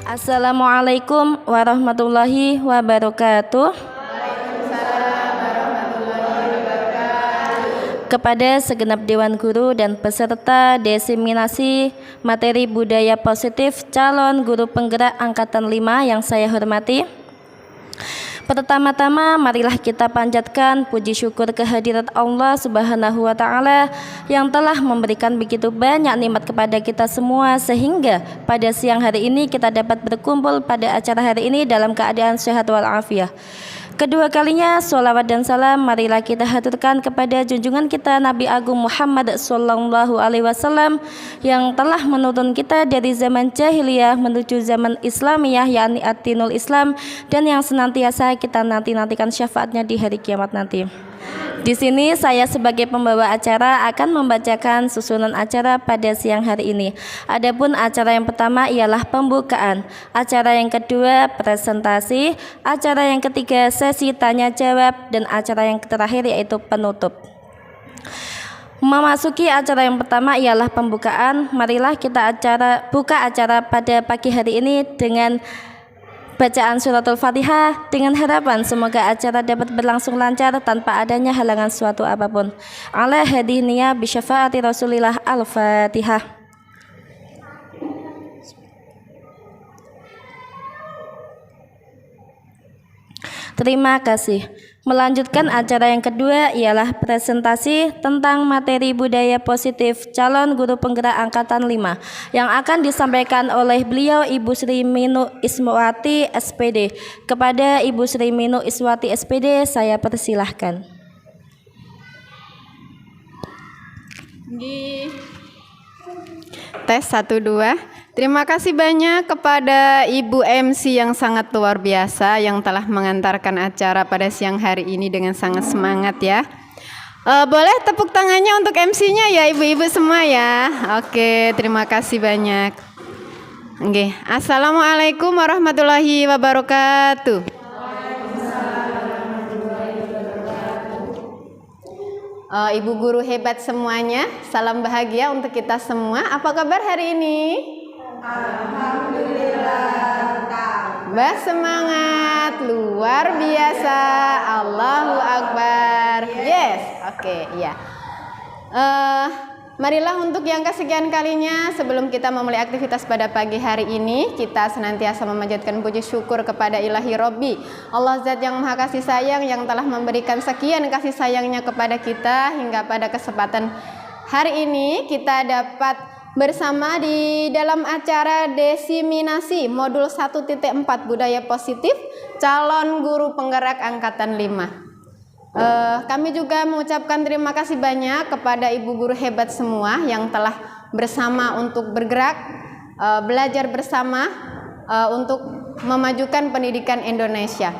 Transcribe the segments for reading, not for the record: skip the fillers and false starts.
Assalamualaikum warahmatullahi wabarakatuh. Kepada segenap Dewan Guru dan peserta diseminasi materi budaya positif calon guru penggerak Angkatan 5 yang saya hormati. Pertama-tama marilah kita panjatkan puji syukur kehadirat Allah Subhanahu wa taala yang telah memberikan begitu banyak nikmat kepada kita semua sehingga pada siang hari ini kita dapat berkumpul pada acara hari ini dalam keadaan sehat walafiat. Kedua kalinya sholawat dan salam marilah kita haturkan kepada junjungan kita Nabi Agung Muhammad Sallallahu Alaihi Wasallam yang telah menuntun kita dari zaman jahiliyah menuju zaman Islamiyah yakni ad-dinul Islam dan yang senantiasa kita nantikan syafaatnya di hari kiamat nanti. Di sini saya sebagai pembawa acara akan membacakan susunan acara pada siang hari ini. Adapun acara yang pertama ialah pembukaan, acara yang kedua presentasi, acara yang ketiga sesi tanya jawab, dan acara yang terakhir yaitu penutup. Memasuki acara yang pertama ialah pembukaan. Marilah kita buka acara pada pagi hari ini dengan bacaan suratul Fatihah dengan harapan semoga acara dapat berlangsung lancar tanpa adanya halangan suatu apapun. Ala hadiniya bisyafaati Rasulillah. Al-Fatihah. Terima kasih. Melanjutkan acara yang kedua ialah presentasi tentang materi budaya positif calon guru penggerak Angkatan 5 yang akan disampaikan oleh beliau Ibu Sri Minu Iswati SPD. Kepada Ibu Sri Minu Iswati SPD saya persilahkan. Tes 1 2. Terima kasih banyak kepada Ibu MC yang sangat luar biasa yang telah mengantarkan acara pada siang hari ini dengan sangat semangat ya. Boleh tepuk tangannya untuk MC-nya ya ibu-ibu semua ya. Oke, terima kasih banyak. Oke, Assalamualaikum warahmatullahi wabarakatuh. Ibu guru hebat semuanya, salam bahagia untuk kita semua. Apa kabar hari ini? Alhamdulillah. Bersemangat, luar biasa. Allahu Akbar. Yes, oke, iya. Marilah untuk yang kesekian kalinya sebelum kita memulai aktivitas pada pagi hari ini, kita senantiasa memanjatkan puji syukur kepada Ilahi Robbi, Allah Zat yang Maha Kasih Sayang yang telah memberikan sekian kasih sayangnya kepada kita hingga pada kesempatan hari ini kita dapat bersama di dalam acara diseminasi modul 1.4 budaya positif calon guru penggerak Angkatan 5. Kami juga mengucapkan terima kasih banyak kepada ibu guru hebat semua yang telah bersama untuk bergerak, belajar bersama untuk memajukan pendidikan Indonesia.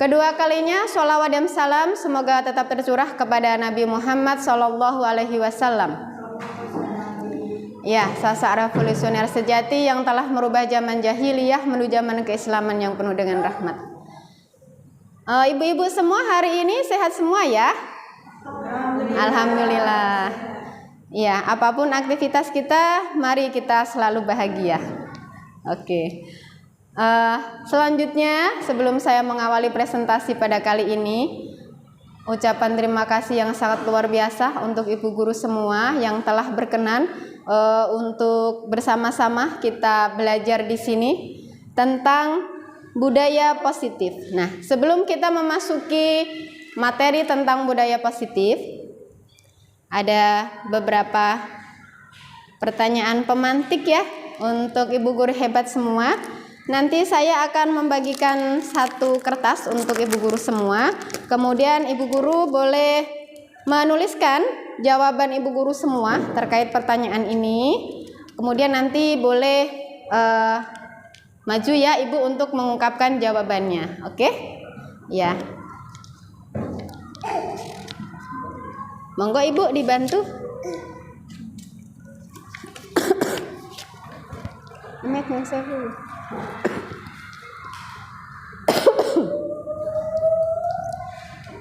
Kedua kalinya sholawat dan salam semoga tetap tercurah kepada Nabi Muhammad Sallallahu Alaihi Wasallam. Ya, sosok revolusioner sejati yang telah merubah zaman jahiliyah menuju zaman keislaman yang penuh dengan rahmat. Ibu-ibu semua hari ini sehat semua ya? Alhamdulillah. Ya, apapun aktivitas kita, mari kita selalu bahagia. Oke. Selanjutnya, sebelum saya mengawali presentasi pada kali ini, ucapan terima kasih yang sangat luar biasa untuk ibu guru semua yang telah berkenan untuk bersama-sama kita belajar di sini tentang budaya positif. Nah, sebelum kita memasuki materi tentang budaya positif, ada beberapa pertanyaan pemantik ya untuk ibu guru hebat semua. Nanti saya akan membagikan satu kertas untuk ibu guru semua. Kemudian ibu guru boleh menuliskan jawaban ibu guru semua terkait pertanyaan ini. Kemudian nanti boleh maju ya ibu untuk mengungkapkan jawabannya. Oke? Ya. Monggo ibu dibantu.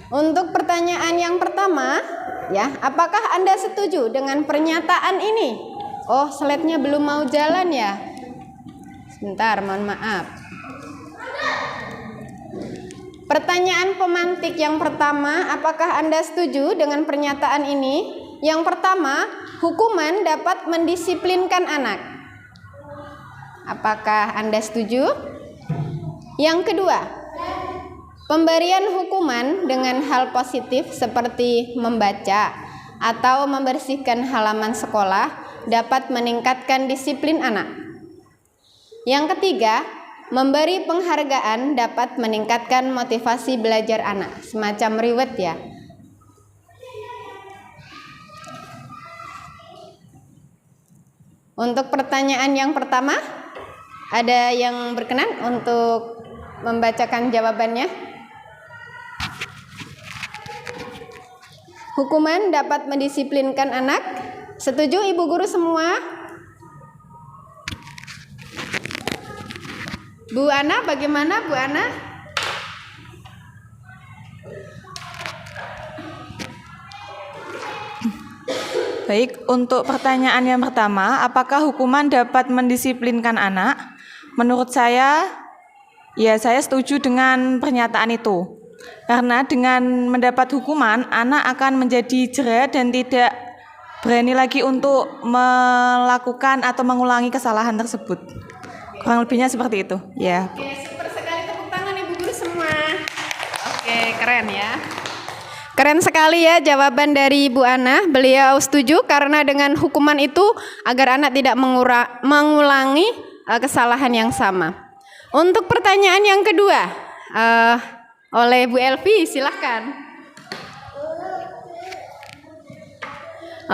Untuk pertanyaan yang pertama, ya, apakah Anda setuju dengan pernyataan ini? Oh, slide-nya belum mau jalan ya? Sebentar, mohon maaf. Pertanyaan pemantik yang pertama, apakah Anda setuju dengan pernyataan ini? Yang pertama, hukuman dapat mendisiplinkan anak. Apakah Anda setuju? Yang kedua, pemberian hukuman dengan hal positif seperti membaca atau membersihkan halaman sekolah dapat meningkatkan disiplin anak. Yang ketiga, memberi penghargaan dapat meningkatkan motivasi belajar anak, semacam reward ya. Untuk pertanyaan yang pertama, ada yang berkenan untuk membacakan jawabannya? Hukuman dapat mendisiplinkan anak. Setuju Ibu guru semua? Bu Ana, bagaimana Bu Ana? Baik, untuk pertanyaan yang pertama, apakah hukuman dapat mendisiplinkan anak? Menurut saya, ya saya setuju dengan pernyataan itu. Karena dengan mendapat hukuman, anak akan menjadi jera dan tidak berani lagi untuk melakukan atau mengulangi kesalahan tersebut. Kurang lebihnya seperti itu, ya. Oke, super sekali, tepuk tangan Ibu guru semua. Oke, keren ya. Keren sekali ya jawaban dari Bu Ana. Beliau setuju karena dengan hukuman itu agar anak tidak mengulangi kesalahan yang sama. Untuk pertanyaan yang kedua, oleh Bu Elvi, silahkan.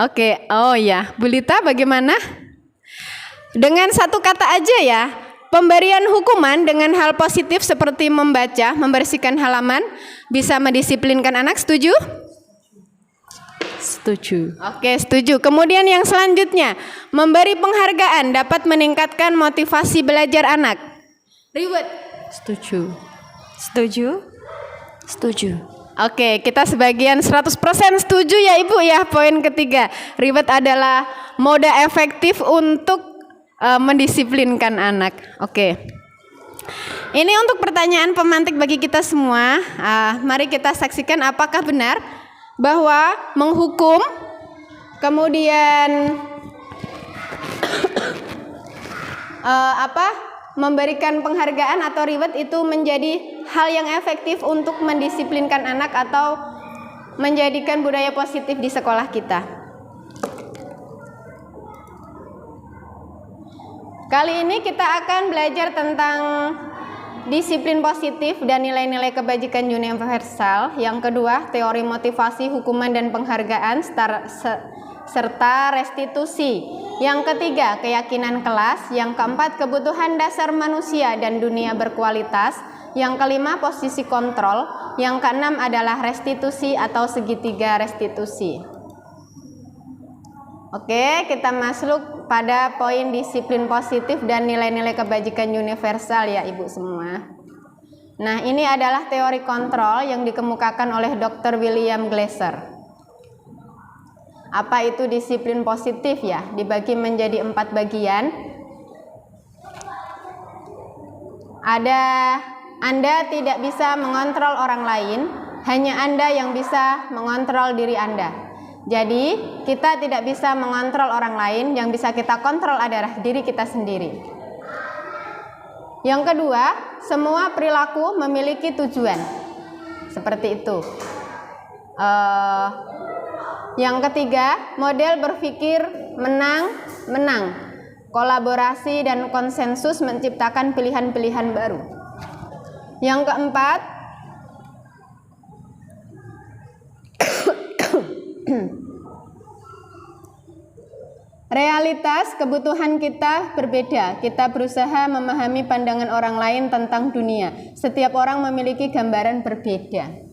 Oke, oh ya, Bu Lita bagaimana? Dengan satu kata aja ya, pemberian hukuman dengan hal positif seperti membaca, membersihkan halaman, bisa mendisiplinkan anak, setuju? Setuju. Oke, setuju. Kemudian yang selanjutnya, memberi penghargaan dapat meningkatkan motivasi belajar anak. Reward. Setuju. Setuju? Setuju. Oke, kita sebagian 100% setuju ya Ibu ya. Poin ketiga, reward adalah mode efektif untuk mendisiplinkan anak. Oke. Ini untuk pertanyaan pemantik bagi kita semua. Mari kita saksikan apakah benar bahwa menghukum kemudian memberikan penghargaan atau reward itu menjadi hal yang efektif untuk mendisiplinkan anak atau menjadikan budaya positif di sekolah kita. Kali ini kita akan belajar tentang disiplin positif dan nilai-nilai kebajikan universal. Yang kedua, teori motivasi, hukuman dan penghargaan serta restitusi. Yang ketiga, keyakinan kelas. Yang keempat, kebutuhan dasar manusia dan dunia berkualitas. Yang kelima, posisi kontrol. Yang keenam adalah restitusi atau segitiga restitusi. Oke, kita masuk pada poin disiplin positif dan nilai-nilai kebajikan universal ya Ibu semua. Nah, ini adalah teori kontrol yang dikemukakan oleh Dr. William Glasser. Apa itu disiplin positif ya? Dibagi menjadi 4 bagian. Anda tidak bisa mengontrol orang lain, hanya Anda yang bisa mengontrol diri Anda. Jadi, kita tidak bisa mengontrol orang lain, yang bisa kita kontrol adalah diri kita sendiri. Yang kedua, semua perilaku memiliki tujuan. Seperti itu. Yang ketiga, model berpikir menang-menang. Kolaborasi dan konsensus menciptakan pilihan-pilihan baru. Yang keempat, realitas kebutuhan kita berbeda. Kita berusaha memahami pandangan orang lain tentang dunia. Setiap orang memiliki gambaran berbeda.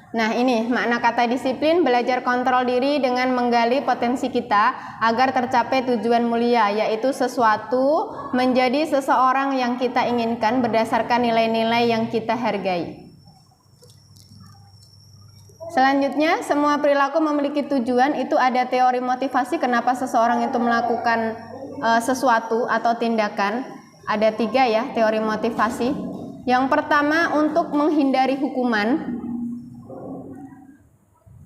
Nah, ini makna kata disiplin, belajar kontrol diri dengan menggali potensi kita agar tercapai tujuan mulia, yaitu sesuatu menjadi seseorang yang kita inginkan berdasarkan nilai-nilai yang kita hargai. Selanjutnya, semua perilaku memiliki tujuan. Itu ada teori motivasi kenapa seseorang itu melakukan sesuatu atau tindakan. Ada 3 ya teori motivasi. Yang pertama untuk menghindari hukuman.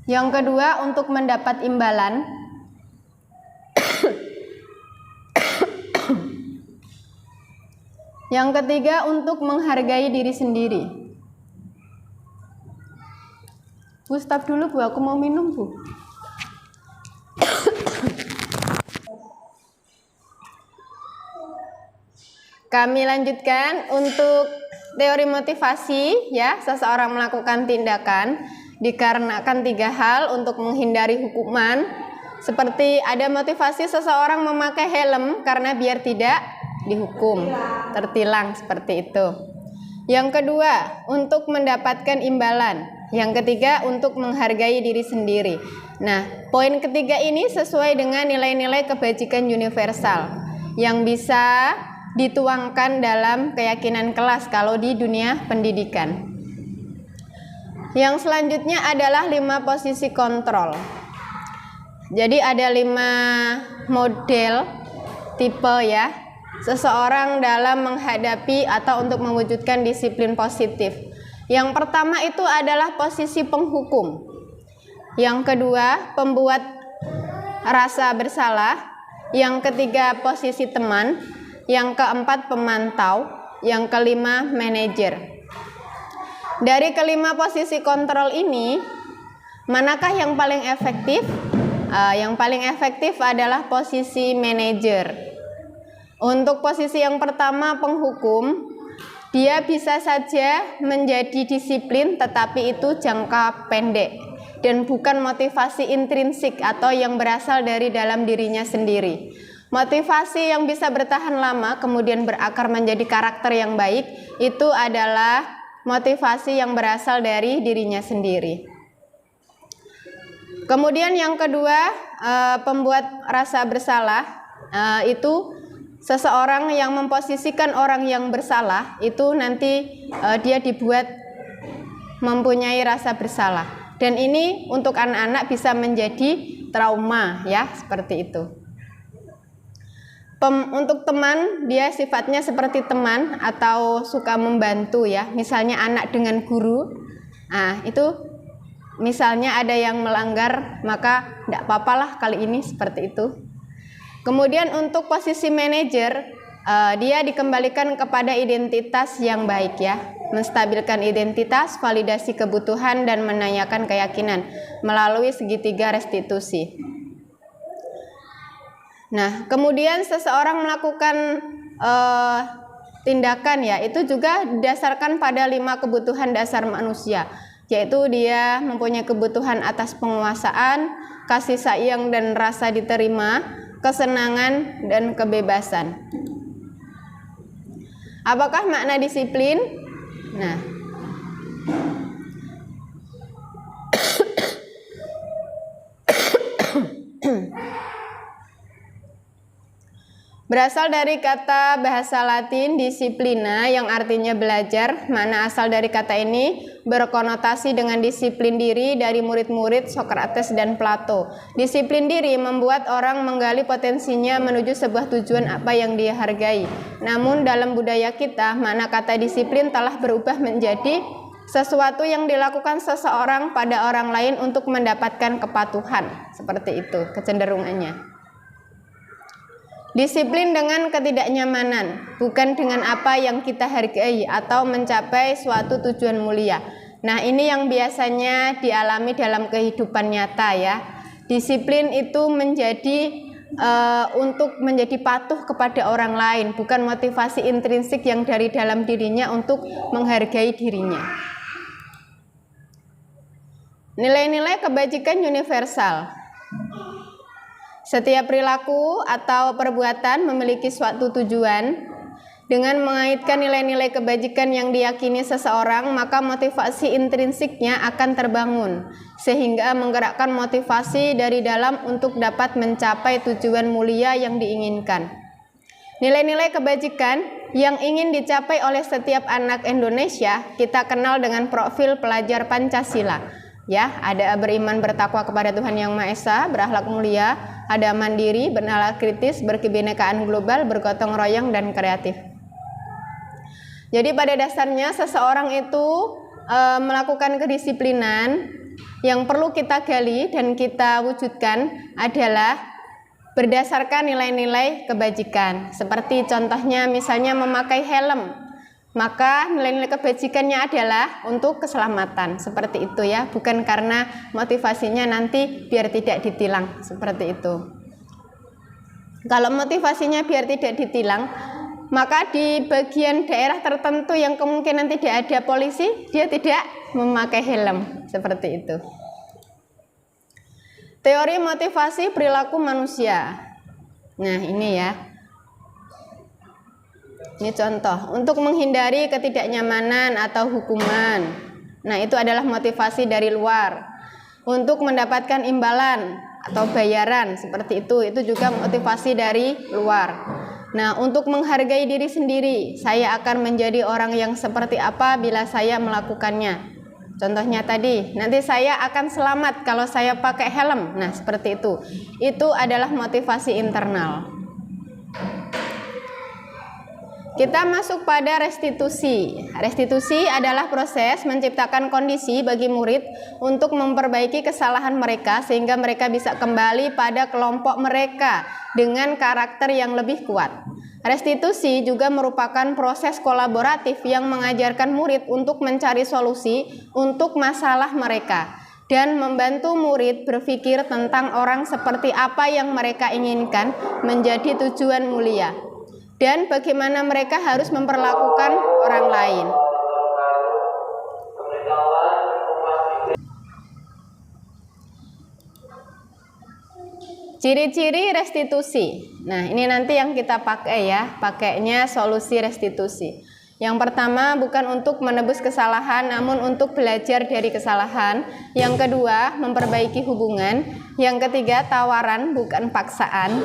Yang kedua untuk mendapat imbalan. Yang ketiga untuk menghargai diri sendiri. Bu, stop dulu Bu, aku mau minum Bu. Kami lanjutkan untuk teori motivasi ya, seseorang melakukan tindakan dikarenakan 3 hal untuk menghindari hukuman. Seperti ada motivasi seseorang memakai helm karena biar tidak dihukum, tertilang seperti itu. Yang kedua, untuk mendapatkan imbalan. Yang ketiga, untuk menghargai diri sendiri. Nah, poin ketiga ini sesuai dengan nilai-nilai kebajikan universal yang bisa dituangkan dalam keyakinan kelas kalau di dunia pendidikan. Yang selanjutnya adalah 5 posisi kontrol. Jadi ada 5 model tipe ya seseorang dalam menghadapi atau untuk mewujudkan disiplin positif. Yang pertama itu adalah posisi penghukum. Yang kedua, pembuat rasa bersalah. Yang ketiga, posisi teman. Yang keempat, pemantau. Yang kelima, manajer. Dari kelima posisi kontrol ini, manakah yang paling efektif? Yang paling efektif adalah posisi manajer. Untuk posisi yang pertama, penghukum, dia bisa saja menjadi disiplin tetapi itu jangka pendek dan bukan motivasi intrinsik atau yang berasal dari dalam dirinya sendiri. Motivasi yang bisa bertahan lama kemudian berakar menjadi karakter yang baik itu adalah motivasi yang berasal dari dirinya sendiri. Kemudian yang kedua, pembuat rasa bersalah, itu seseorang yang memposisikan orang yang bersalah itu nanti dia dibuat mempunyai rasa bersalah, dan ini untuk anak-anak bisa menjadi trauma ya, seperti itu. Untuk teman, dia sifatnya seperti teman atau suka membantu ya, misalnya anak dengan guru. Nah itu misalnya ada yang melanggar, maka tidak apa-apalah kali ini, seperti itu. Kemudian untuk posisi manajer, dia dikembalikan kepada identitas yang baik ya, menstabilkan identitas, validasi kebutuhan, dan menanyakan keyakinan melalui segitiga restitusi. Nah, kemudian seseorang melakukan tindakan ya, itu juga didasarkan pada 5 kebutuhan dasar manusia, yaitu dia mempunyai kebutuhan atas penguasaan, kasih sayang dan rasa diterima, kesenangan dan kebebasan. Apakah makna disiplin? Nah, berasal dari kata bahasa Latin disiplina yang artinya belajar. Makna asal dari kata ini berkonotasi dengan disiplin diri dari murid-murid Sokrates dan Plato. Disiplin diri membuat orang menggali potensinya menuju sebuah tujuan apa yang dia hargai. Namun dalam budaya kita, makna kata disiplin telah berubah menjadi sesuatu yang dilakukan seseorang pada orang lain untuk mendapatkan kepatuhan. Seperti itu kecenderungannya. Disiplin dengan ketidaknyamanan, bukan dengan apa yang kita hargai atau mencapai suatu tujuan mulia. Nah, ini yang biasanya dialami dalam kehidupan nyata ya. Disiplin itu menjadi untuk menjadi patuh kepada orang lain, bukan motivasi intrinsik yang dari dalam dirinya untuk menghargai dirinya. Nilai-nilai kebajikan universal. Setiap perilaku atau perbuatan memiliki suatu tujuan. Dengan mengaitkan nilai-nilai kebajikan yang diyakini seseorang, maka motivasi intrinsiknya akan terbangun, sehingga menggerakkan motivasi dari dalam untuk dapat mencapai tujuan mulia yang diinginkan. Nilai-nilai kebajikan yang ingin dicapai oleh setiap anak Indonesia kita kenal dengan profil pelajar Pancasila. Ya, ada beriman bertakwa kepada Tuhan Yang Maha Esa, berakhlak mulia, ada mandiri, bernalar kritis, berkebinekaan global, bergotong royong, dan kreatif. Jadi pada dasarnya seseorang itu melakukan kedisiplinan yang perlu kita gali dan kita wujudkan adalah berdasarkan nilai-nilai kebajikan. Seperti contohnya misalnya memakai helm, maka nilai-nilai kebajikannya adalah untuk keselamatan. Seperti itu ya, bukan karena motivasinya nanti biar tidak ditilang. Seperti itu. Kalau motivasinya biar tidak ditilang, maka di bagian daerah tertentu yang kemungkinan tidak ada polisi, dia tidak memakai helm. Seperti itu. Teori motivasi perilaku manusia. Nah, ini ya. Ini contoh. Untuk menghindari ketidaknyamanan atau hukuman. Nah, itu adalah motivasi dari luar. Untuk mendapatkan imbalan atau bayaran, seperti itu juga motivasi dari luar. Nah, untuk menghargai diri sendiri, saya akan menjadi orang yang seperti apa bila saya melakukannya. Contohnya tadi, nanti saya akan selamat kalau saya pakai helm. Nah, seperti itu. Itu adalah motivasi internal. Kita masuk pada restitusi. Restitusi adalah proses menciptakan kondisi bagi murid untuk memperbaiki kesalahan mereka sehingga mereka bisa kembali pada kelompok mereka dengan karakter yang lebih kuat. Restitusi juga merupakan proses kolaboratif yang mengajarkan murid untuk mencari solusi untuk masalah mereka dan membantu murid berpikir tentang orang seperti apa yang mereka inginkan menjadi tujuan mulia dan bagaimana mereka harus memperlakukan orang lain. Ciri-ciri restitusi. Nah, ini nanti yang kita pakai ya, pakainya solusi restitusi. Yang pertama, bukan untuk menebus kesalahan, namun untuk belajar dari kesalahan. Yang kedua, memperbaiki hubungan. Yang ketiga, tawaran, bukan paksaan.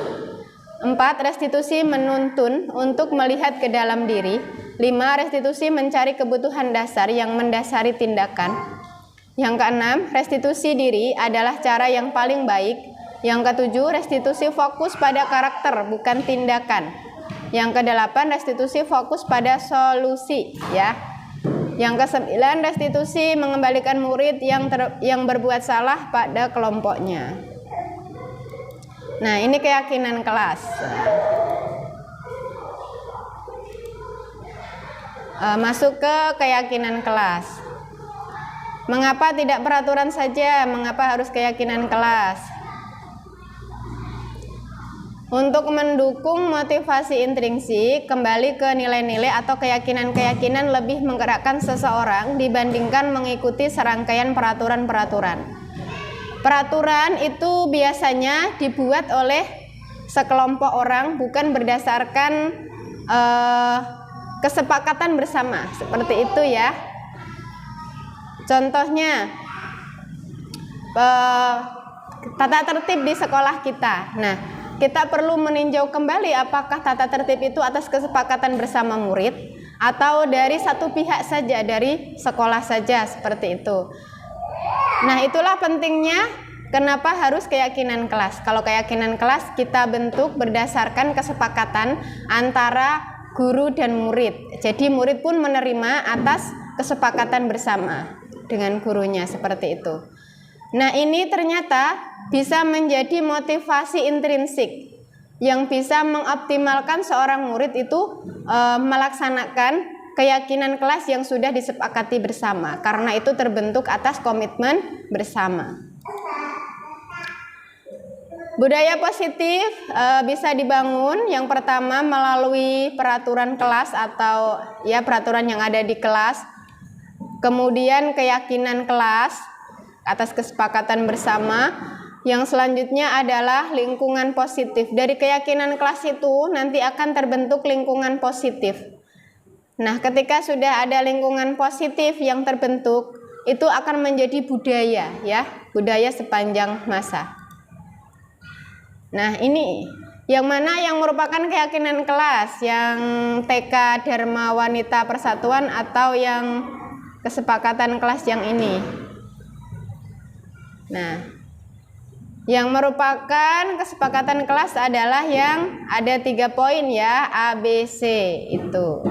4. Restitusi menuntun untuk melihat ke dalam diri. 5. Restitusi mencari kebutuhan dasar yang mendasari tindakan. Yang keenam, restitusi diri adalah cara yang paling baik. Yang ketujuh, restitusi fokus pada karakter, bukan tindakan. Yang kedelapan, restitusi fokus pada solusi, ya. Yang kesembilan, restitusi mengembalikan murid yang berbuat salah pada kelompoknya. Nah, ini keyakinan kelas. Masuk ke keyakinan kelas. Mengapa tidak peraturan saja? Mengapa harus keyakinan kelas? Untuk mendukung motivasi intrinsik, kembali ke nilai-nilai atau keyakinan-keyakinan lebih menggerakkan seseorang dibandingkan mengikuti serangkaian peraturan-peraturan. Peraturan itu biasanya dibuat oleh sekelompok orang, bukan berdasarkan kesepakatan bersama. Seperti itu ya. Contohnya, tata tertib di sekolah kita. Nah, kita perlu meninjau kembali apakah tata tertib itu atas kesepakatan bersama murid atau dari satu pihak saja, dari sekolah saja, seperti itu. Nah, itulah pentingnya kenapa harus keyakinan kelas. Kalau keyakinan kelas kita bentuk berdasarkan kesepakatan antara guru dan murid. Jadi murid pun menerima atas kesepakatan bersama dengan gurunya, seperti itu. Nah, ini ternyata bisa menjadi motivasi intrinsik yang bisa mengoptimalkan seorang murid itu melaksanakan keyakinan kelas yang sudah disepakati bersama, karena itu terbentuk atas komitmen bersama. Budaya positif bisa dibangun yang pertama melalui peraturan kelas atau ya peraturan yang ada di kelas, kemudian keyakinan kelas atas kesepakatan bersama. Yang selanjutnya adalah lingkungan positif. Dari keyakinan kelas itu nanti akan terbentuk lingkungan positif. Nah, ketika sudah ada lingkungan positif yang terbentuk, itu akan menjadi budaya, ya, budaya sepanjang masa. Nah, ini yang mana yang merupakan keyakinan kelas, yang TK Dharma Wanita Persatuan atau yang kesepakatan kelas yang ini. Nah, Yang merupakan kesepakatan kelas adalah yang ada 3 poin ya, A, B, C itu.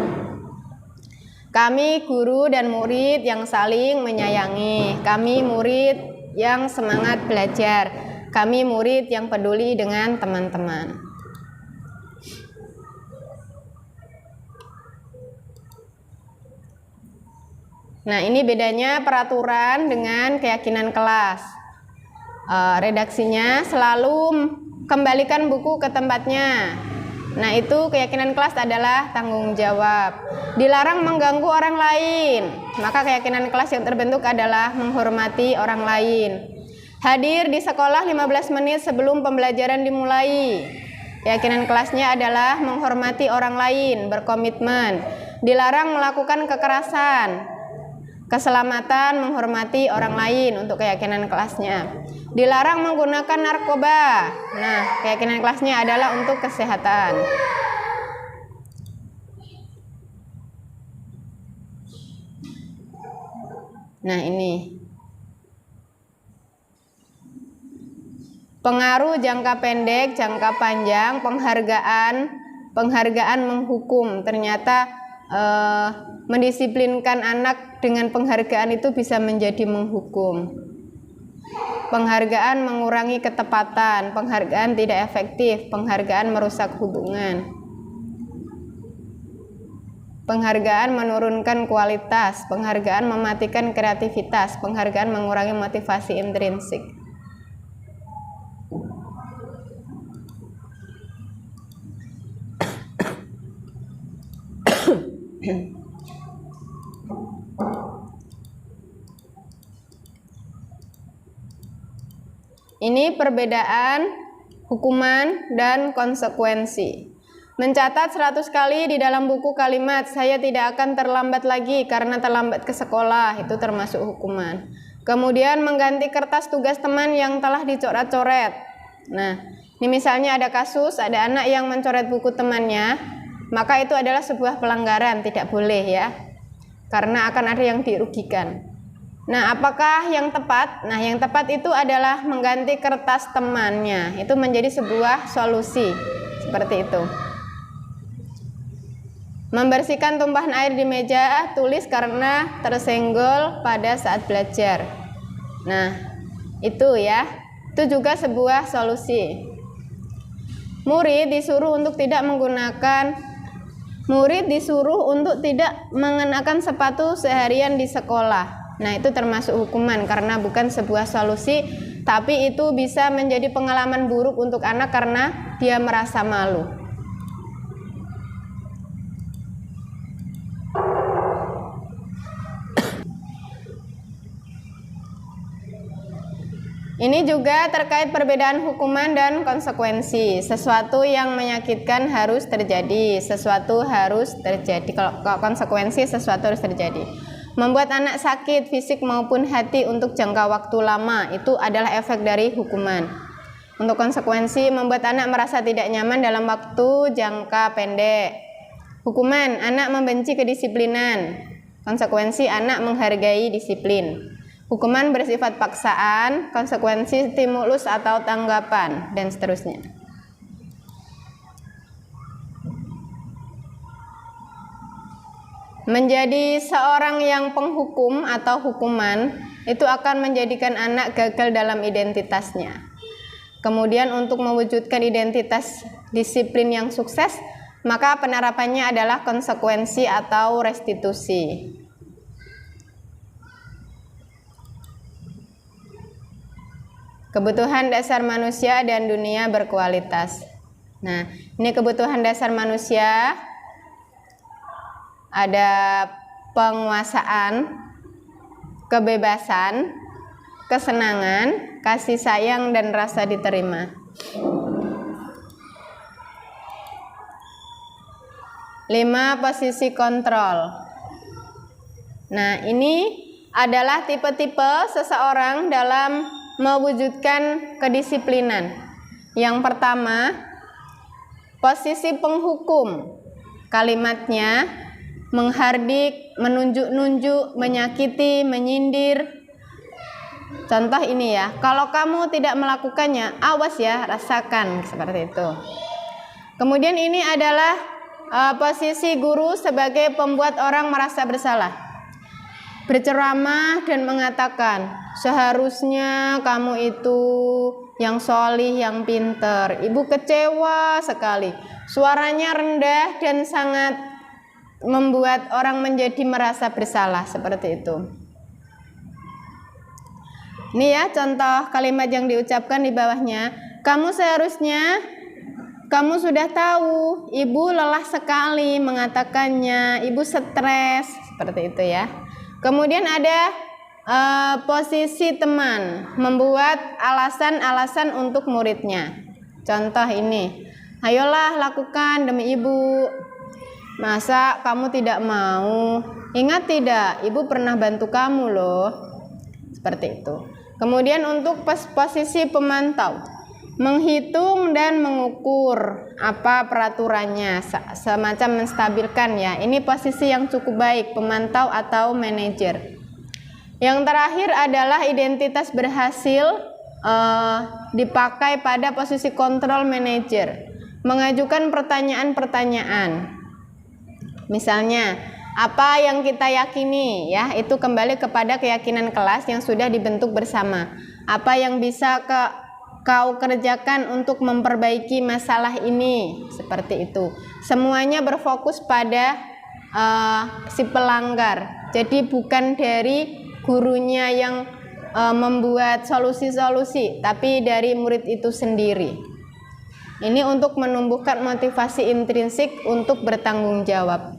Kami guru dan murid yang saling menyayangi. Kami murid yang semangat belajar. Kami murid yang peduli dengan teman-teman. Nah, ini bedanya peraturan dengan keyakinan kelas. Redaksinya selalu kembalikan buku ke tempatnya. Nah, itu keyakinan kelas adalah tanggung jawab. Dilarang mengganggu orang lain. Maka keyakinan kelas yang terbentuk adalah menghormati orang lain. Hadir di sekolah 15 menit sebelum pembelajaran dimulai. Keyakinan kelasnya adalah menghormati orang lain, berkomitmen. Dilarang melakukan kekerasan. Keselamatan, menghormati orang lain untuk keyakinan kelasnya. Dilarang menggunakan narkoba. Nah, keyakinan kelasnya adalah untuk kesehatan. Nah, ini pengaruh jangka pendek, jangka panjang, penghargaan menghukum. Ternyata mendisiplinkan anak dengan penghargaan itu bisa menjadi menghukum. Penghargaan mengurangi ketepatan, penghargaan tidak efektif, penghargaan merusak hubungan. Penghargaan menurunkan kualitas, penghargaan mematikan kreativitas, penghargaan mengurangi motivasi intrinsik. Ini perbedaan hukuman dan konsekuensi. Mencatat 100 kali di dalam buku kalimat saya tidak akan terlambat lagi karena terlambat ke sekolah, itu termasuk hukuman. Kemudian mengganti kertas tugas teman yang telah dicoret-coret. Nah, ini misalnya ada kasus, ada anak yang mencoret buku temannya, maka itu adalah sebuah pelanggaran, tidak boleh ya, karena akan ada yang dirugikan. Nah, apakah yang tepat? Nah, yang tepat itu adalah mengganti kertas temannya. Itu menjadi sebuah solusi. Seperti itu. Membersihkan tumpahan air di meja tulis karena tersenggol pada saat belajar. Nah, itu ya. Itu juga sebuah solusi. Murid disuruh untuk tidak mengenakan sepatu seharian di sekolah. Nah, itu termasuk hukuman karena bukan sebuah solusi, tapi itu bisa menjadi pengalaman buruk untuk anak karena dia merasa malu. Ini juga terkait perbedaan hukuman dan konsekuensi. Sesuatu yang menyakitkan harus terjadi, sesuatu harus terjadi. Kalau konsekuensi, sesuatu harus terjadi. Membuat anak sakit fisik maupun hati untuk jangka waktu lama, itu adalah efek dari hukuman. Untuk konsekuensi, membuat anak merasa tidak nyaman dalam waktu jangka pendek. Hukuman, anak membenci kedisiplinan. Konsekuensi, anak menghargai disiplin. Hukuman bersifat paksaan, konsekuensi stimulus atau tanggapan, dan seterusnya. Menjadi seorang yang penghukum atau hukuman itu akan menjadikan anak gagal dalam identitasnya. Kemudian untuk mewujudkan identitas disiplin yang sukses, maka penerapannya adalah konsekuensi atau restitusi. Kebutuhan dasar manusia dan dunia berkualitas. Nah, ini kebutuhan dasar manusia. Ada penguasaan, kebebasan, kesenangan, kasih sayang, dan rasa diterima. 5. Posisi kontrol. Nah, ini adalah tipe-tipe seseorang dalam mewujudkan kedisiplinan. Yang pertama, posisi penghukum. Kalimatnya menghardik, menunjuk-nunjuk, menyakiti, menyindir, Contoh ini ya, kalau kamu tidak melakukannya, awas ya, rasakan, seperti itu. Kemudian ini adalah posisi guru sebagai pembuat orang merasa bersalah. Berceramah dan mengatakan, seharusnya kamu itu yang solih, yang pinter. Ibu kecewa sekali. Suaranya rendah dan sangat membuat orang menjadi merasa bersalah, seperti itu. Ini ya contoh kalimat yang diucapkan di bawahnya. Kamu seharusnya, kamu sudah tahu, ibu lelah sekali mengatakannya, ibu stres, seperti itu ya. Kemudian ada posisi teman, membuat alasan-alasan untuk muridnya. Contoh ini, ayolah lakukan demi ibu. Masa kamu tidak mau? Ingat tidak, ibu pernah bantu kamu loh. Seperti itu. Kemudian untuk posisi pemantau, menghitung dan mengukur apa peraturannya, semacam menstabilkan ya. Ini posisi yang cukup baik, pemantau atau manajer. Yang terakhir adalah identitas berhasil dipakai pada posisi kontrol manajer, mengajukan pertanyaan-pertanyaan. Misalnya, apa yang kita yakini ya, itu kembali kepada keyakinan kelas yang sudah dibentuk bersama. Apa yang bisa kau kerjakan untuk memperbaiki masalah ini, seperti itu. Semuanya berfokus pada si pelanggar. Jadi bukan dari gurunya yang membuat solusi-solusi, tapi dari murid itu sendiri. Ini untuk menumbuhkan motivasi intrinsik untuk bertanggung jawab.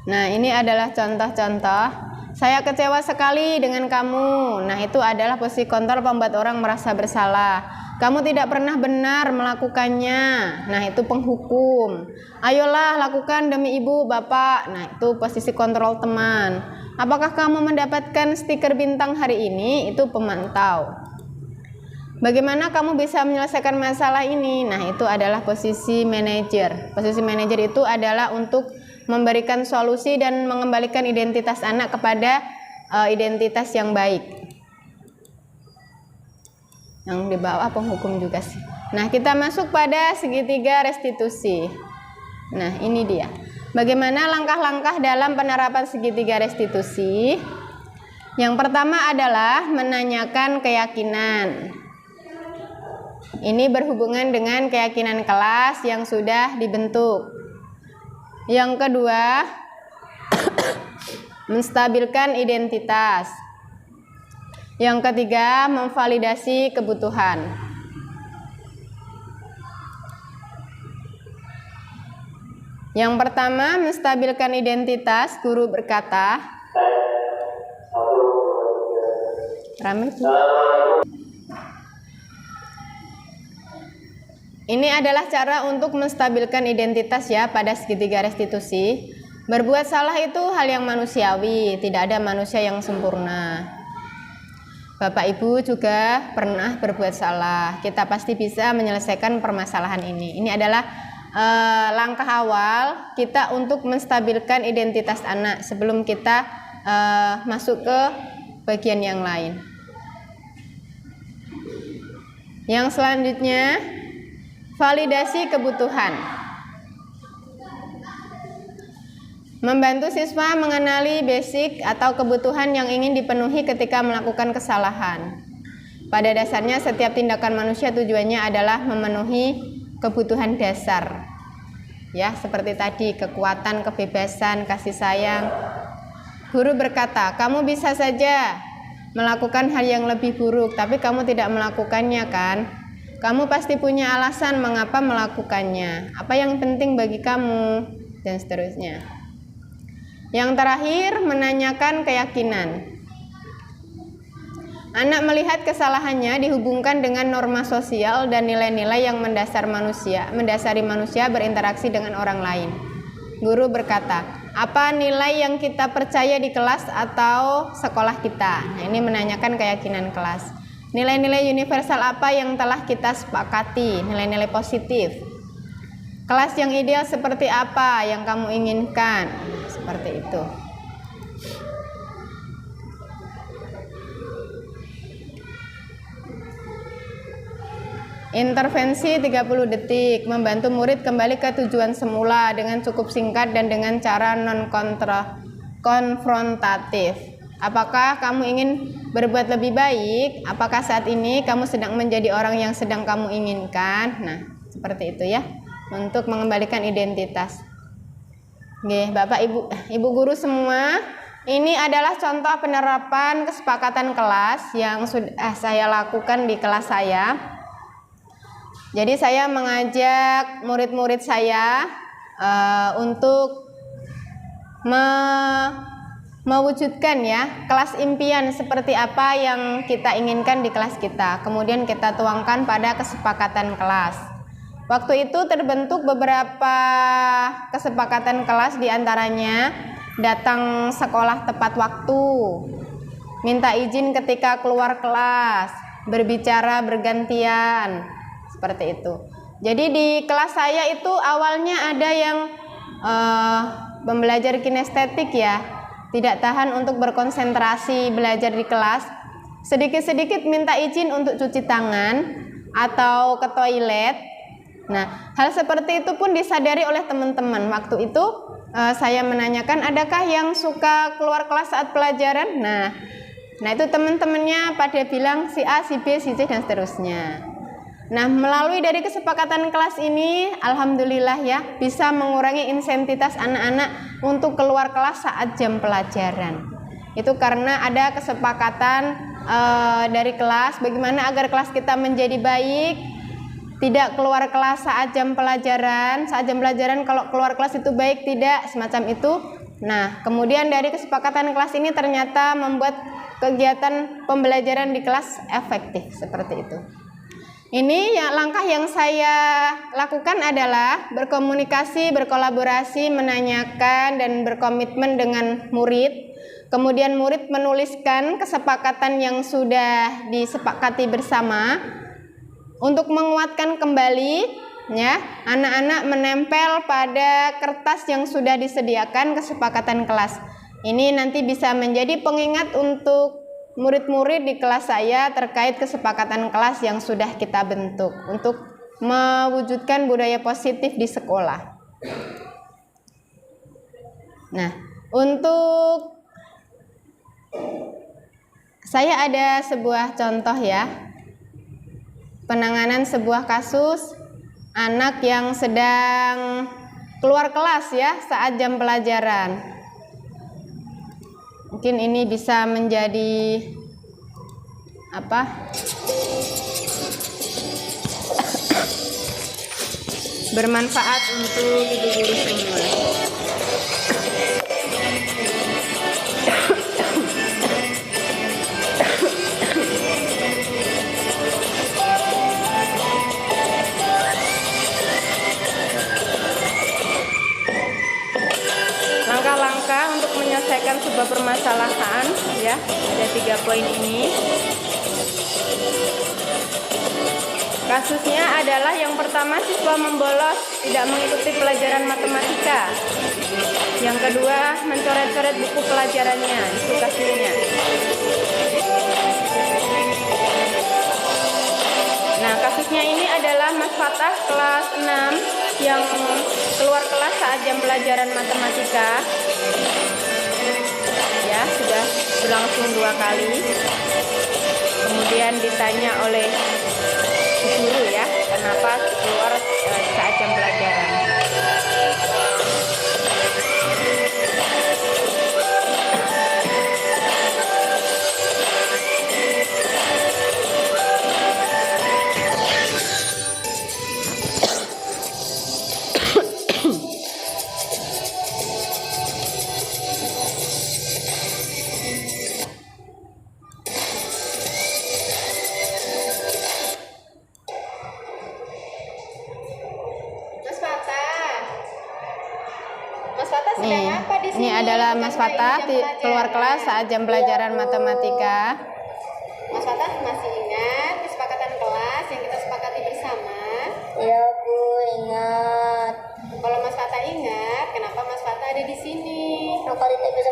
Nah, ini adalah contoh-contoh. Saya kecewa sekali dengan kamu. Nah, itu adalah posisi kontrol pembuat orang merasa bersalah. Kamu tidak pernah benar melakukannya. Nah, itu penghukum. Ayolah lakukan demi ibu, bapak. Nah, itu posisi kontrol teman. Apakah kamu mendapatkan stiker bintang hari ini? Itu pemantau. Bagaimana kamu bisa menyelesaikan masalah ini? Nah, itu adalah posisi manajer. Posisi manajer itu adalah untuk memberikan solusi dan mengembalikan identitas anak kepada identitas yang baik. Yang di bawah penghukum juga sih. Nah, kita masuk pada segitiga restitusi. Nah, ini dia. Bagaimana langkah-langkah dalam penerapan segitiga restitusi? Yang pertama adalah menanyakan keyakinan. Ini berhubungan dengan keyakinan kelas yang sudah dibentuk. Yang kedua, menstabilkan identitas. Yang ketiga, memvalidasi kebutuhan. Yang pertama, menstabilkan identitas. Guru berkata, rame tuh. Ini adalah cara untuk menstabilkan identitas ya pada segitiga restitusi. Berbuat salah itu hal yang manusiawi, tidak ada manusia yang sempurna. Bapak Ibu juga pernah berbuat salah. Kita pasti bisa menyelesaikan permasalahan ini. Ini adalah langkah awal kita untuk menstabilkan identitas anak sebelum kita masuk ke bagian yang lain. Yang selanjutnya, validasi kebutuhan. Membantu siswa mengenali basic atau kebutuhan yang ingin dipenuhi ketika melakukan kesalahan. Pada dasarnya setiap tindakan manusia tujuannya adalah memenuhi kebutuhan dasar. Ya, seperti tadi, kekuatan, kebebasan, kasih sayang. Guru berkata, kamu bisa saja melakukan hal yang lebih buruk, tapi kamu tidak melakukannya kan? Kamu pasti punya alasan mengapa melakukannya. Apa yang penting bagi kamu, dan seterusnya. Yang terakhir, menanyakan keyakinan. Anak melihat kesalahannya dihubungkan dengan norma sosial dan nilai-nilai yang mendasari manusia berinteraksi dengan orang lain. Guru berkata, apa nilai yang kita percaya di kelas atau sekolah kita? Nah, ini menanyakan keyakinan kelas. Nilai-nilai universal apa yang telah kita sepakati, nilai-nilai positif. Kelas yang ideal seperti apa yang kamu inginkan? Seperti itu. Intervensi 30 detik, membantu murid kembali ke tujuan semula dengan cukup singkat dan dengan cara non-konfrontatif. Apakah kamu ingin berbuat lebih baik? Apakah saat ini kamu sedang menjadi orang yang sedang kamu inginkan? Nah, seperti itu ya, untuk mengembalikan identitas. Oke, Bapak, Ibu guru semua, ini adalah contoh penerapan kesepakatan kelas yang sudah saya lakukan di kelas saya. Jadi saya mengajak murid-murid saya untuk mewujudkan ya kelas impian seperti apa yang kita inginkan di kelas kita. Kemudian kita tuangkan pada kesepakatan kelas. Waktu itu terbentuk beberapa kesepakatan kelas, diantaranya datang sekolah tepat waktu, minta izin ketika keluar kelas, berbicara bergantian. Seperti itu. Jadi di kelas saya itu awalnya ada yang pembelajar kinestetik ya, tidak tahan untuk berkonsentrasi belajar di kelas, sedikit-sedikit minta izin untuk cuci tangan atau ke toilet. Nah, hal seperti itu pun disadari oleh teman-teman. Waktu itu saya menanyakan, adakah yang suka keluar kelas saat pelajaran? Nah itu teman-temannya pada bilang si A, si B, si C dan seterusnya. Nah, melalui dari kesepakatan kelas ini, alhamdulillah ya, bisa mengurangi insentitas anak-anak untuk keluar kelas saat jam pelajaran. Itu karena ada kesepakatan dari kelas, bagaimana agar kelas kita menjadi baik, tidak keluar kelas saat jam pelajaran. Saat jam pelajaran kalau keluar kelas itu baik, tidak, semacam itu. Nah, kemudian dari kesepakatan kelas ini ternyata membuat kegiatan pembelajaran di kelas efektif, seperti itu. Ini ya, langkah yang saya lakukan adalah berkomunikasi, berkolaborasi, menanyakan dan berkomitmen dengan murid. Kemudian murid menuliskan kesepakatan yang sudah disepakati bersama. Untuk menguatkan kembali ya, anak-anak menempel pada kertas yang sudah disediakan kesepakatan kelas. Ini nanti bisa menjadi pengingat untuk murid-murid di kelas saya terkait kesepakatan kelas yang sudah kita bentuk untuk mewujudkan budaya positif di sekolah. Nah, untuk saya ada sebuah contoh ya, penanganan sebuah kasus anak yang sedang keluar kelas ya saat jam pelajaran. Mungkin ini bisa menjadi bermanfaat untuk ibu guru semua. Langkah-langkah untuk menyelesaikan sebuah permasalahan ya, ada 3 poin ini. Kasusnya adalah yang pertama, siswa membolos tidak mengikuti pelajaran matematika. Yang kedua, mencoret-coret buku pelajarannya, itu kasusnya. Nah, kasusnya ini adalah Mas Fatah kelas 6 yang keluar kelas saat jam pelajaran matematika. Ya, sudah berlangsung 2 kali. Kemudian ditanya oleh guru ya, kenapa keluar saat jam pelajaran. Ini adalah Mas Fatah keluar kelas saat jam pelajaran matematika. Mas Fatah masih ingat kesepakatan kelas yang kita sepakati bersama? Iya Bu, ingat. ada di sini. Maka tidak bisa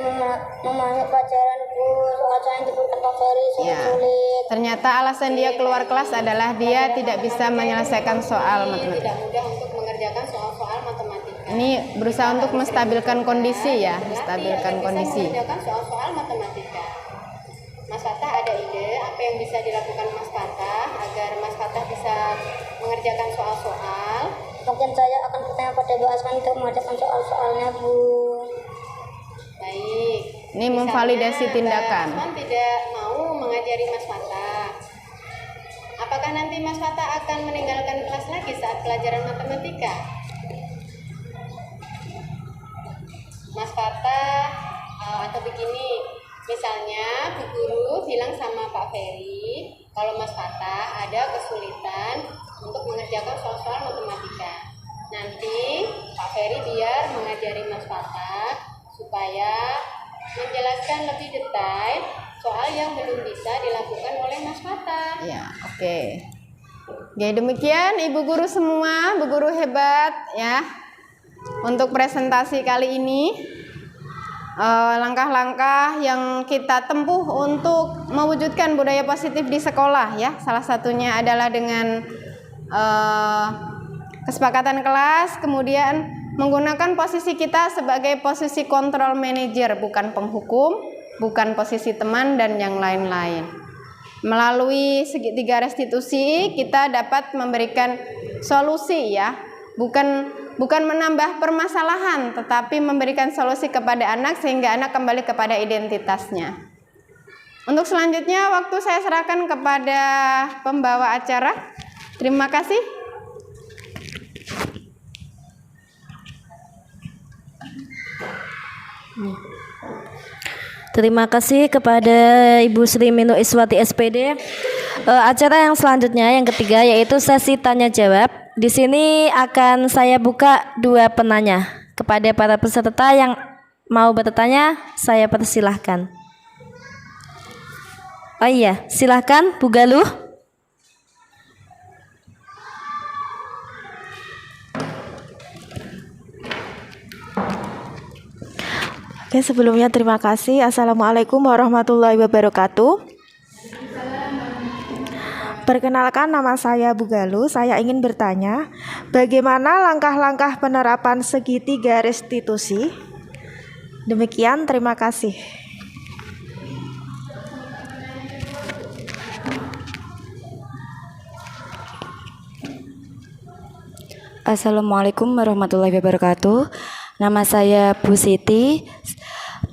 memahami pelajaranku, soal yang diberikan Pak Ferry Ya. sulit. Ternyata alasan dia keluar kelas adalah dia tidak bisa menyelesaikan soal matematika. Tidak mudah untuk mengerjakan soal-soal matematika. Ini berusaha untuk menstabilkan kondisi ya, menstabilkan kondisi. Mengerjakan soal-soal matematika. Mas Fatah ada ide apa yang bisa dilakukan Mas Fatah agar Mas Fatah bisa mengerjakan soal-soal? Mungkin saya akan bertanya pada Bu Asman untuk mengerjakan soal-soalnya, Bu. Baik. Ini memvalidasi tindakan. Mas Asman tidak mau mengajari Mas Fatah. Apakah nanti Mas Fatah akan meninggalkan kelas lagi saat pelajaran matematika? Mas Fatah atau begini, misalnya Bu Guru bilang sama Pak Ferry kalau Mas Fatah ada kesulitan untuk mengerjakan soal-soal matematika. Nanti Pak Ferry biar mengajari Mas Fatah supaya menjelaskan lebih detail soal yang belum bisa dilakukan oleh Mas Fatah. Ya, oke. Oke, demikian Ibu Guru semua, Bu Guru hebat ya. Untuk presentasi kali ini, langkah-langkah yang kita tempuh untuk mewujudkan budaya positif di sekolah ya. Salah satunya adalah dengan kesepakatan kelas, kemudian menggunakan posisi kita sebagai posisi kontrol manager, bukan penghukum, bukan posisi teman dan yang lain-lain. Melalui segitiga restitusi kita dapat memberikan solusi ya, bukan menambah permasalahan, tetapi memberikan solusi kepada anak sehingga anak kembali kepada identitasnya. Untuk selanjutnya waktu saya serahkan kepada pembawa acara. Terima kasih. Terima kasih kepada Ibu Sri Minu Iswati SPD. Acara yang selanjutnya yang ketiga yaitu sesi tanya jawab. Di sini akan saya buka 2 penanya. Kepada para peserta yang mau bertanya, saya persilahkan. Oh iya, silahkan Bu Galuh. Oke, sebelumnya terima kasih. Assalamualaikum warahmatullahi wabarakatuh. Perkenalkan, nama saya Bu Galuh. Saya ingin bertanya, bagaimana langkah-langkah penerapan segitiga restitusi? Demikian, terima kasih. Assalamualaikum warahmatullahi wabarakatuh. Nama saya Bu Siti.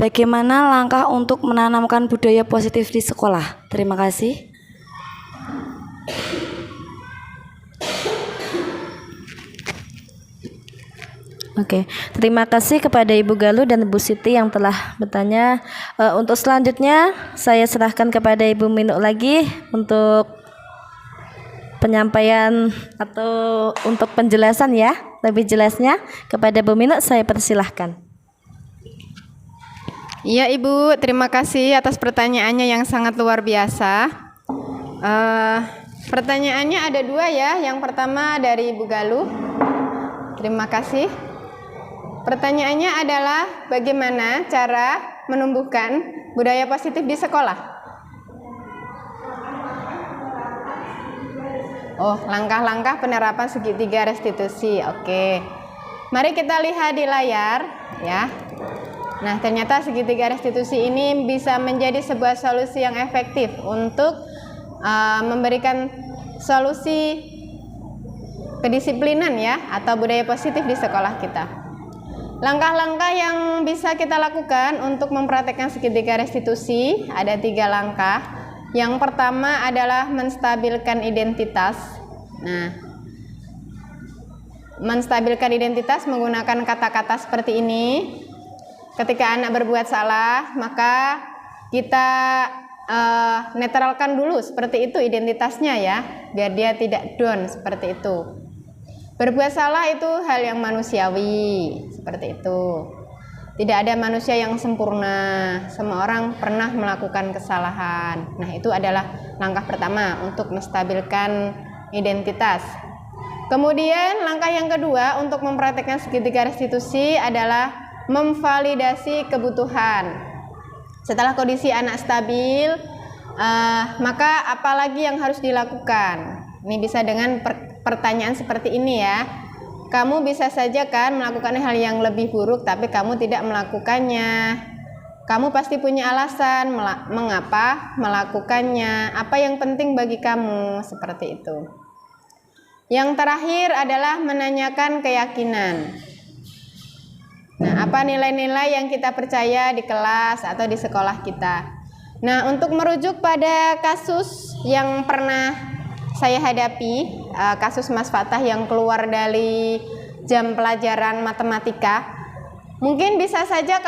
Bagaimana langkah untuk menanamkan budaya positif di sekolah? Terima kasih. Oke, terima kasih kepada Ibu Galuh dan Bu Siti yang telah bertanya. Untuk selanjutnya saya serahkan kepada Ibu Minu lagi untuk penyampaian atau untuk penjelasan ya, lebih jelasnya kepada Bu Minu saya persilahkan. Iya Ibu, terima kasih atas pertanyaannya yang sangat luar biasa. Pertanyaannya ada 2 ya. Yang pertama dari Ibu Galuh. Terima kasih. Pertanyaannya adalah bagaimana cara menumbuhkan budaya positif di sekolah? Oh, langkah-langkah penerapan segitiga restitusi. Oke. Mari kita lihat di layar ya. Nah, ternyata segitiga restitusi ini bisa menjadi sebuah solusi yang efektif untuk memberikan solusi kedisiplinan ya atau budaya positif di sekolah kita. Langkah-langkah yang bisa kita lakukan untuk mempraktekkan segitiga restitusi ada 3 langkah. Yang pertama adalah menstabilkan identitas. Nah, menstabilkan identitas menggunakan kata-kata seperti ini. Ketika anak berbuat salah, maka kita netralkan dulu seperti itu identitasnya ya, biar dia tidak down seperti itu. Berbuat salah itu hal yang manusiawi, seperti itu. Tidak ada manusia yang sempurna, semua orang pernah melakukan kesalahan. Nah, itu adalah langkah pertama untuk menstabilkan identitas. Kemudian langkah yang kedua untuk mempraktekkan segitiga restitusi adalah memvalidasi kebutuhan. Setelah kondisi anak stabil, maka apalagi yang harus dilakukan? Ini bisa dengan pertanyaan seperti ini ya. Kamu bisa saja kan melakukan hal yang lebih buruk tapi kamu tidak melakukannya. Kamu pasti punya alasan mengapa melakukannya. Apa yang penting bagi kamu, seperti itu. Yang terakhir adalah menanyakan keyakinan. Nah, apa nilai-nilai yang kita percaya di kelas atau di sekolah kita? Nah, untuk merujuk pada kasus yang pernah saya hadapi, kasus Mas Fatah yang keluar dari jam pelajaran matematika, mungkin bisa saja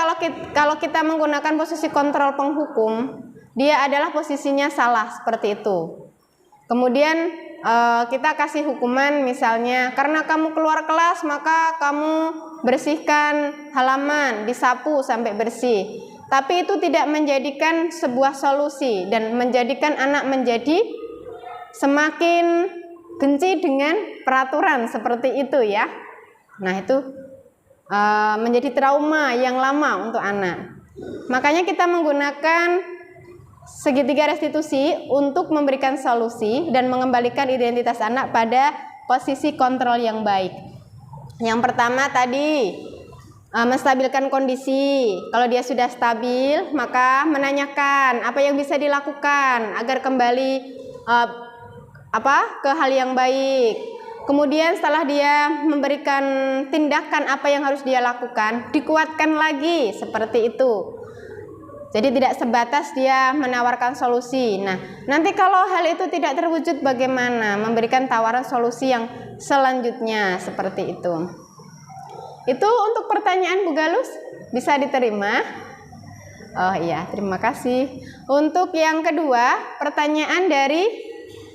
kalau kita menggunakan posisi kontrol penghukum, dia adalah posisinya salah seperti itu. Kemudian kita kasih hukuman misalnya, karena kamu keluar kelas maka kamu bersihkan halaman, disapu sampai bersih. Tapi itu tidak menjadikan sebuah solusi dan menjadikan anak menjadi semakin benci dengan peraturan seperti itu ya. Nah, itu menjadi trauma yang lama untuk anak. Makanya kita menggunakan segitiga restitusi untuk memberikan solusi dan mengembalikan identitas anak pada posisi kontrol yang baik. Yang pertama tadi menstabilkan kondisi. Kalau dia sudah stabil, maka menanyakan apa yang bisa dilakukan agar kembali ke hal yang baik. Kemudian setelah dia memberikan tindakan apa yang harus dia lakukan, dikuatkan lagi seperti itu. Jadi tidak sebatas dia menawarkan solusi. Nah, nanti kalau hal itu tidak terwujud bagaimana? Memberikan tawaran solusi yang selanjutnya seperti itu. Itu untuk pertanyaan Bu Galus, bisa diterima? Oh iya, terima kasih. Untuk yang kedua, pertanyaan dari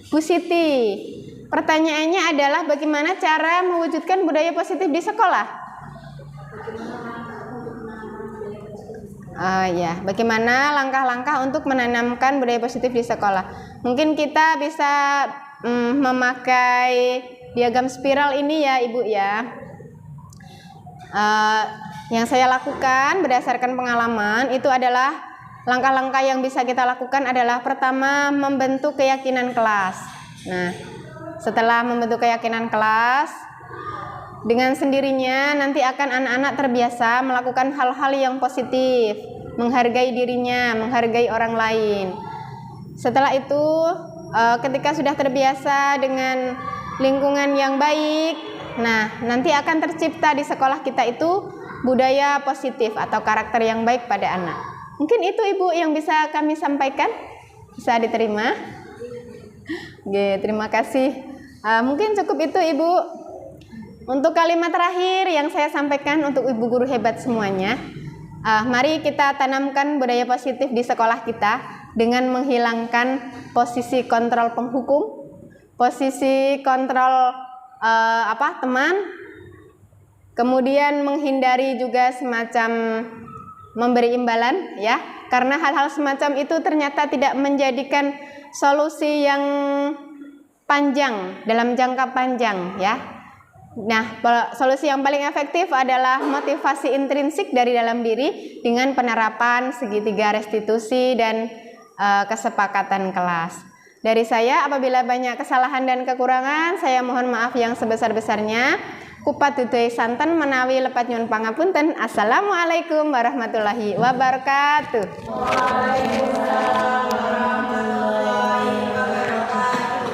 Bu Siti. Pertanyaannya adalah bagaimana cara mewujudkan budaya positif di sekolah? Ya, bagaimana langkah-langkah untuk menanamkan budaya positif di sekolah? Mungkin kita bisa memakai diagram spiral ini ya, Ibu ya. Yang saya lakukan berdasarkan pengalaman itu adalah langkah-langkah yang bisa kita lakukan adalah pertama membentuk keyakinan kelas. Nah, setelah membentuk keyakinan kelas, dengan sendirinya nanti akan anak-anak terbiasa melakukan hal-hal yang positif, menghargai dirinya, menghargai orang lain. Setelah itu, ketika sudah terbiasa dengan lingkungan yang baik, nah nanti akan tercipta di sekolah kita itu budaya positif atau karakter yang baik pada anak. Mungkin itu Ibu yang bisa kami sampaikan, bisa diterima. Oke, terima kasih. Mungkin cukup itu Ibu. Untuk kalimat terakhir yang saya sampaikan untuk Ibu guru hebat semuanya, mari kita tanamkan budaya positif di sekolah kita dengan menghilangkan posisi kontrol penghukum, posisi kontrol teman, kemudian menghindari juga semacam memberi imbalan ya, karena hal-hal semacam itu ternyata tidak menjadikan solusi yang panjang dalam jangka panjang ya. Nah, solusi yang paling efektif adalah motivasi intrinsik dari dalam diri dengan penerapan segitiga restitusi dan kesepakatan kelas. Dari saya, apabila banyak kesalahan dan kekurangan, saya mohon maaf yang sebesar-besarnya. Kupat duduh santen menawi lepat nyuwun pangapunten. Assalamualaikum warahmatullahi wabarakatuh. Waalaikumsalam warahmatullahi wabarakatuh.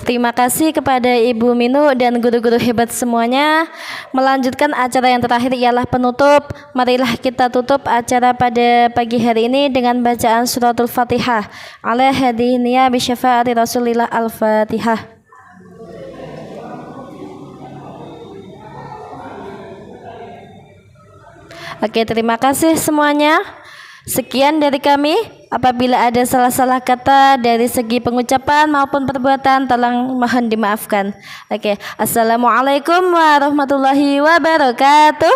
Terima kasih kepada Ibu Minu dan guru-guru hebat semuanya. Melanjutkan acara yang terakhir ialah penutup. Marilah kita tutup acara pada pagi hari ini dengan bacaan suratul Fatihah. Ala hadiniya bi syafaati Rasulillah al-Fatihah. Oke, terima kasih semuanya. Sekian dari kami. Apabila ada salah-salah kata dari segi pengucapan maupun perbuatan, tolong mohon dimaafkan. Oke, assalamualaikum warahmatullahi wabarakatuh.